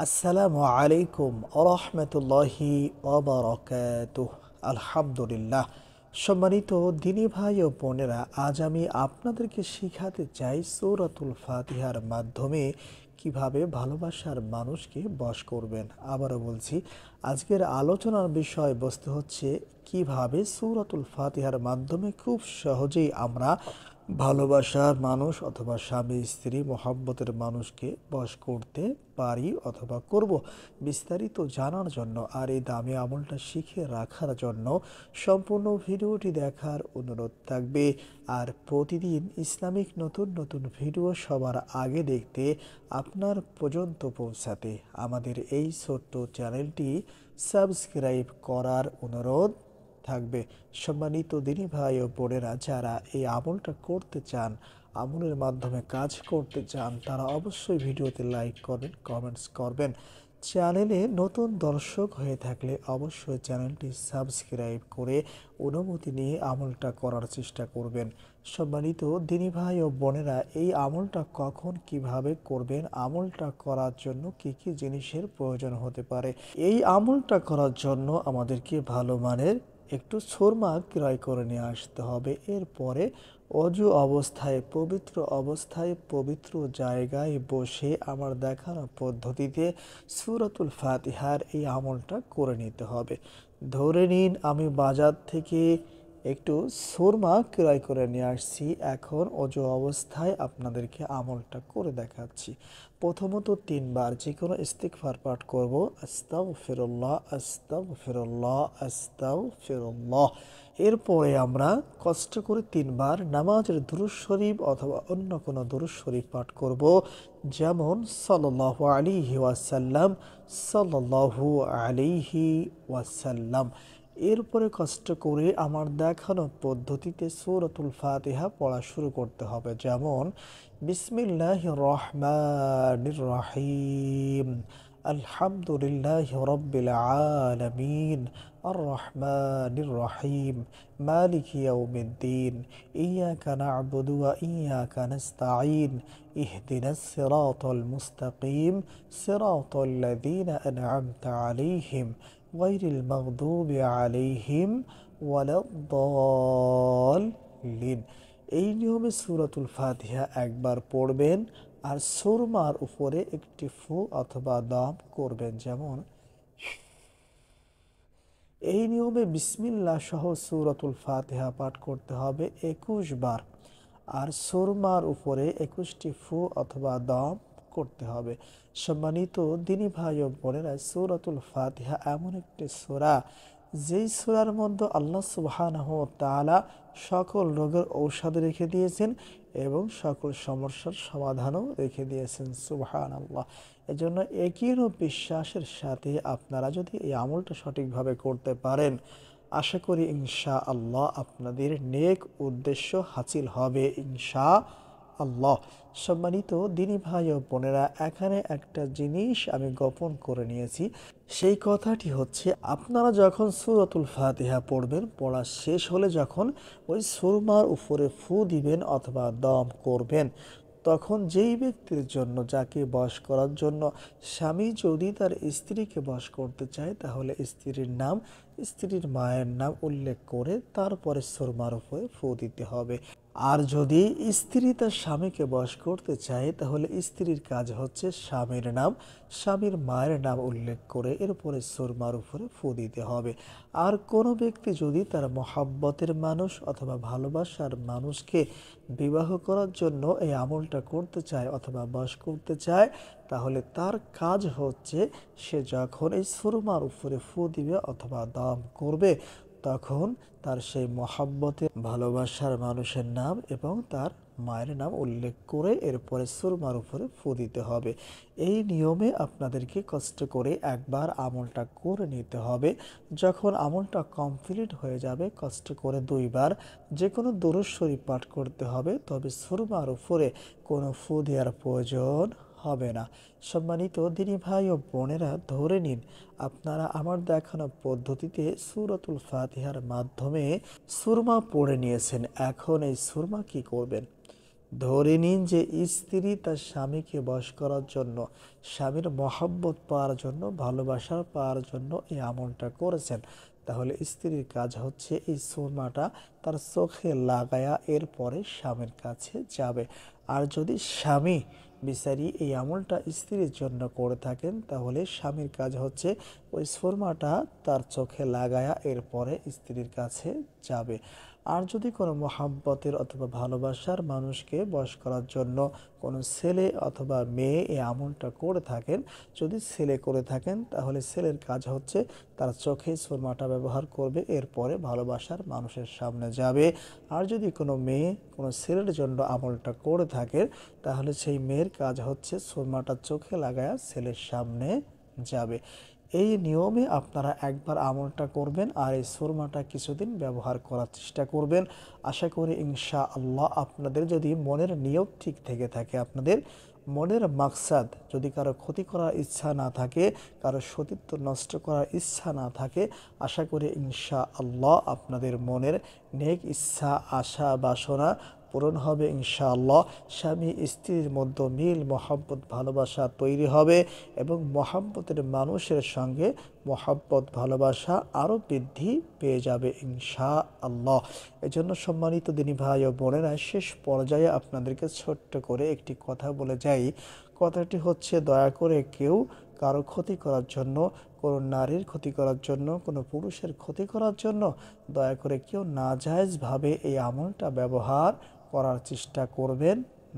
আসসালামু আলাইকুম আরহামতুল্লাহি ওয়াবারাকাতুহ। আলহামদুলিল্লাহ। সম্মানিত দিনী ভাই ও বোনেরা, আজ আমি আপনাদেরকে শিখাতে চাই সূরাতুল ফাতিহার মাধ্যমে কিভাবে ভালোবাসার মানুষকে বশ করবেন। আবারও বলছি, আজকের আলোচনার বিষয়বস্তু হচ্ছে কিভাবে সূরাতুল ফাতিহার মাধ্যমে খুব সহজেই আমরা ভালোবাসার মানুষ অথবা স্বামী স্ত্রী মহব্বতের মানুষকে বশ করতে পারি অথবা করব। বিস্তারিত জানার জন্য আর এই দামি আমলটা শিখে রাখার জন্য সম্পূর্ণ ভিডিওটি দেখার অনুরোধ থাকবে। আর প্রতিদিন ইসলামিক নতুন নতুন ভিডিও সবার আগে দেখতে আপনার পর্যন্ত পৌঁছাতে আমাদের এই ছোট্ট চ্যানেলটি সাবস্ক্রাইব করার অনুরোধ থাকবে। সম্মানিত দিনী ভাই ও বোনেরা, যারা এই আমলটা করতে চান, আমলের মাধ্যমে কাজ করতে চান, তারা অবশ্যই ভিডিওতে লাইক করবেন, কমেন্টস করবেন। চ্যানেলে নতুন দর্শক হয়ে থাকলে অবশ্যই চ্যানেলটি সাবস্ক্রাইব করে অনুমতি নিয়ে আমলটা করার চেষ্টা করবেন। সম্মানিত দিনী ভাই ও বোনেরা, এই আমলটা কখন কিভাবে করবেন, আমলটা করার জন্য কি কি জিনিসের প্রয়োজন হতে পারে। এই আমলটা করার জন্য আমাদেরকে ভালো মানের একটু সুরমা ক্রয় করে নিয়ে আসতে হবে। এরপরে অজু অবস্থায়, পবিত্র অবস্থায়, পবিত্র জায়গায় বসে আমার দেখানো পদ্ধতিতে সূরাতুল ফাতিহার এই আমলটা করে নিতে হবে। ধরে নিন আমি বাজার থেকে একটু সুরমা ক্রয় করে নিয়ে আসছি। এখন অজু অবস্থায় আপনাদেরকে আমলটা করে দেখাচ্ছি। প্রথমত 3 বার যে কোনো ইস্তিগফার পাঠ করব। আস্তাগফিরুল্লাহ, আস্তাগফিরুল্লাহ, আস্তাগফিরুল্লাহ। এরপরে আমরা কষ্ট করে 3 বার নামাজের দুরূদ শরীফ অথবা অন্য কোনো দুরূদ শরীফ পাঠ করব, যেমন সাল্লাল্লাহু আলাইহি ওয়াসাল্লাম, সাল্লাল্লাহু আলাইহি ওয়াসাল্লাম। এরপরে কষ্ট করে আমার দেখানো পদ্ধতিতে সূরাতুল ফাতিহা পড়া শুরু করতে হবে, যেমন বিসমিল্লাহির রহমানির রহিম, আলহামদুলিল্লাহি রাব্বিল আলামিন, আর রহমানির রহিম, মালিকি ইয়াউমিদ্দিন, ইয়াকা না'বুদু ওয়া ইয়াকা নাস্তাঈন, ইহদিনাস সিরাতাল মুস্তাকিম, সিরাতাল লাযীনা আন'আমতা আলাইহিম গায়রিল মাগদুবি আলাইহিম ওয়ালাদ-দাল্লিন। এই নিয়মে সূরাতুল ফাতিহা একবার পড়বেন আর সুরমার উপরে একটি ফু অথবা দম করবেন, যেমন এই নিয়মে বিসমিল্লাহ সহ সূরাতুল ফাতিহা পাঠ করতে হবে 21 বার আর সুরমার উপরে 21টি ফু অথবা দম করতে হবে। সম্মানিত দিনী ভাই ও বোনেরা, সূরাতুল ফাতিহা এমন একটি সূরা যেই সূরার মধ্যে আল্লাহ সুবহানাহু ওয়া তাআলা সকল রোগের ঔষধ রেখে দিয়েছেন এবং সকল সমস্যার সমাধানও রেখে দিয়েছেন। সুবহানাল্লাহ। এজন্য একীন ও বিশ্বাসের সাথে আপনারা যদি এই আমলটা সঠিকভাবে করতে পারেন, আশা করি ইনশা আল্লাহ আপনাদের নেক উদ্দেশ্য হাসিল হবে ইনশা আল্লাহ। সম্মানিত দিনী ভাই ও বোনেরা, এখানে একটা জিনিস আমি গোপন করে নিয়েছি। সেই কথাটি হচ্ছে, আপনারা যখন সূরাতুল ফাতিহা পড়বেন, পড়া শেষ হলে যখন ওই সুরমার উপরে ফু দিবেন অথবা দম করবেন, তখন যেই ব্যক্তির জন্য, যাকে বশ করার জন্য, স্বামী যদি তার স্ত্রীকে বশ করতে চায়, তাহলে স্ত্রীর নাম, স্ত্রীর মায়ের নাম উল্লেখ করে তারপরে সুরমার উপরে ফু দিতে হবে। আর যদি স্ত্রী তার স্বামীকে বশ করতে চায়, তাহলে স্ত্রীর কাজ হচ্ছে স্বামীর নাম, স্বামীর মায়ের নাম উল্লেখ করে এরপরে সুরমার উপরে ফু দিতে হবে। আর কোনো ব্যক্তি যদি তার মহাব্বতের মানুষ অথবা ভালোবাসার মানুষকে বিবাহ করার জন্য এই আমলটা করতে চায় অথবা বশ করতে চায়, তাহলে তার কাজ হচ্ছে সে যখন এই সুরমার উপরে ফু দিবে অথবা দম করবে, তখন তার সেই মহাব্বতের ভালোবাসার মানুষের নাম এবং তার মায়ের নাম উল্লেখ করে এরপরে সুরমার উপরে ফু দিতে হবে। এই নিয়মে আপনাদেরকে কষ্ট করে একবার আমলটা করে নিতে হবে। যখন আমলটা কমপ্লিট হয়ে যাবে, কষ্ট করে 2 বার যে কোনো দুরূদ শরীফ পাঠ করতে হবে, তবে সুরমার উপরে কোনো ফু দেওয়ার প্রয়োজন হবে না। সম্মানিত দিনী ভাই ও বোনেরা, ধরে নিন আপনারা আমার দেখানো পদ্ধতিতে সূরাতুল ফাতিহার মাধ্যমে সুরমা পড়ে নিয়েছেন। এখন এই সুরমা কি করবেন? ধরে নিন যে স্ত্রী তার স্বামীকে বশ করার জন্য, স্বামীর মহব্বত পাওয়ার জন্য, ভালোবাসা পাওয়ার জন্য এই আমলটা করেছেন। তাহলে স্ত্রীর কাজ হচ্ছে এই সুরমাটা তার চোখে লাগায়া এরপরে স্বামীর কাছে যাবে। আর যদি স্বামী বিচারি এই আমলটা স্ত্রীর জন্য করে থাকেন, তাহলে স্বামীর কাজ হচ্ছে ওই সুরমাটা তার চোখে লাগায়া এরপরে স্ত্রীর কাছে যাবে। আর যদি কোনো মহাব্বতের অথবা ভালোবাসার মানুষকে বশ করার জন্য কোনো ছেলে অথবা মেয়ে এই আমলটা করে থাকেন, যদি ছেলে করে থাকেন তাহলে ছেলের কাজ হচ্ছে তার চোখে সুরমাটা ব্যবহার করবে, এরপরে ভালোবাসার মানুষের সামনে যাবে। আর যদি কোনো মেয়ে কোনো ছেলের জন্য আমলটা করে থাকে, তাহলে সেই মেয়ের কাজ হচ্ছে সুরমাটা চোখে লাগায়া ছেলের সামনে যাবে। এই নিয়মে আপনারা একবার আমলটা করবেন আর এই সুরমাটা কিছুদিন ব্যবহার করার চেষ্টা করবেন। আশা করি ইনশাআল্লাহ আপনাদের যদি মনের নিয়ত ঠিক থেকে থাকে, আপনাদের মনের মাকসাদ যদি কারো ক্ষতি করার ইচ্ছা না থাকে, কারো সতীত্ব নষ্ট করার ইচ্ছা না থাকে, আশা করি ইনশাআল্লাহ আপনাদের মনের নেক ইচ্ছা, আশা, বাসনা পূরণ হবে ইনশাআল্লাহ। স্বামী স্ত্রীর মধ্যে মিল, মহাব্বত, ভালোবাসা তৈরি হবে এবং মহাব্বতের মানুষের সঙ্গে মহাব্বত, ভালোবাসা আরও বৃদ্ধি পেয়ে যাবে ইনশাআল্লাহ। এজন্য সম্মানিত দিনী ভাই ও বোনেরা, শেষ পর্যায়ে আপনাদেরকে ছোট্ট করে একটি কথা বলে যাই। কথাটি হচ্ছে, দয়া করে কেউ কারো ক্ষতি করার জন্য, কোনো নারীর ক্ষতি করার জন্য, কোনো পুরুষের ক্ষতি করার জন্য দয়া করে কেউ নাজায়েজভাবে এই আমলটা ব্যবহার করার চেষ্টা করবেন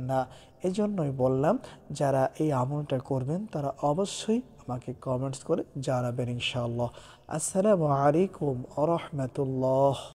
না। এজন্যই বললাম, যারা এই আমলটা করবেন তারা অবশ্যই আমাকে কমেন্টস করে জানাবেন ইনশাআল্লাহ। আসসালামু আলাইকুম ওয়া রাহমাতুল্লাহ।